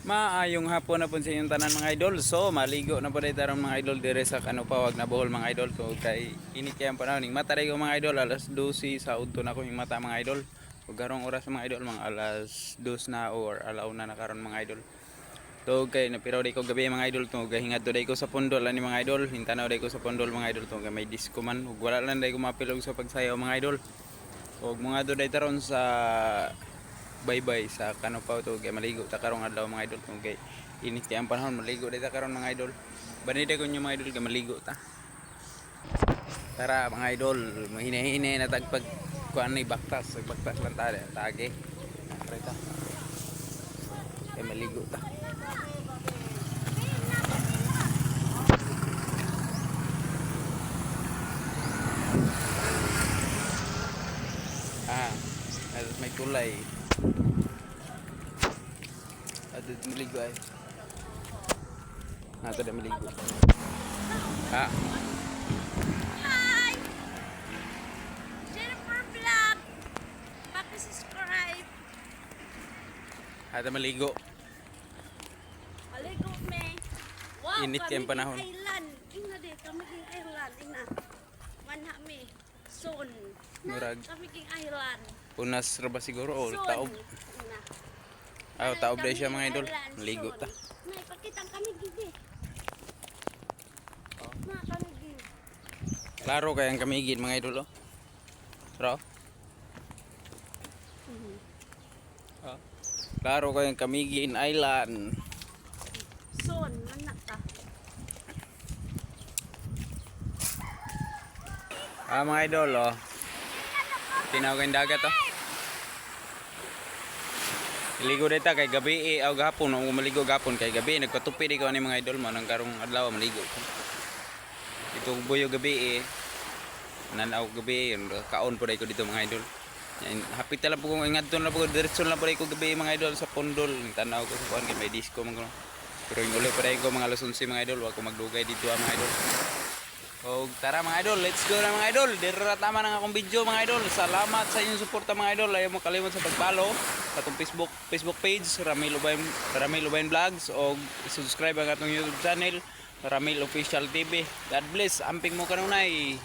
Maayong hapon na po sa inyong tanan mga idol. So, maligo na po dahil tarong mga idol dire sa Kanupawag na Bohol mga idol. So, kay init kaya pa na. Mata ko mga idol, alas 12 sa udto na ko yung mata mga idol. So, garong oras mga idol, mga alas 2 na or alauna na karon mga idol. So, kay napiraw day ko gabi mga idol. So, hingad to day ko sa pundol ani mga idol. Hintanaw day ko sa pundol mga idol. So, may disco man. Ug wala lang day ko mapilog sa pagsayaw mga idol. Ug mga to day taron sa bye-bye sa Kanupaw to kay maligo ta karong adlaw mga idol kung kay init kay ang panahon maligo dita karon mga idol. Banida ko nyo mga idol kay maligo ta. Tara mga idol, mahina-hina na tagpag kuan ni baktas lang ta tage. Tara ta. Kay maligo ta. May tulay. Ada maligo ay. Nato na maligo. Hi! Jennifer Vlog! Paki-subscribe! Ada maligo. Maligo me! Wow! Init kayong panahon. Kami island! Ina di, kami king island. Ina. Manha me. Soon. Murag. Kami king island. Punas ra ba siguro o Soon. taob? Ina. Taob dahil siya mga idol. Maligo ta. Nay, pakitang kami gigi. Na, kami gigi. Klaro kayang kamigin mga idol oh. Bro. Klaro kayang kamigin island. Soon. Manak ta. Mga idol oh. Tinawag yung dagat oh. Maligo dito kay gabi o gahapon nung maligo gahapon kay gabi nagpatupi di ko ani mga idol mo nang karong adlaw maligo ko. Ito buyo gabi nanaw gabi kaon po dai ko dito mga idol. Hapit lang po kung ingadton lang po diretso lang po dai ko gabi mga idol sa pondol tanaw ko sa kuan kay may disco man ko. Pero yung uli pa dai ko mga alas 11 mga idol wa ko magdugay dito mga idol. O tara mga idol, let's go na mga idol. Dira tama na akong video mga idol. Salamat sa inyong suporta mga idol. Ayaw mo kalimot sa pag-follow sa atong Facebook page, Ramil Ubayn Vlogs, o subscribe ang atong YouTube channel, Ramil Official TV. God bless. Amping mo kanunay.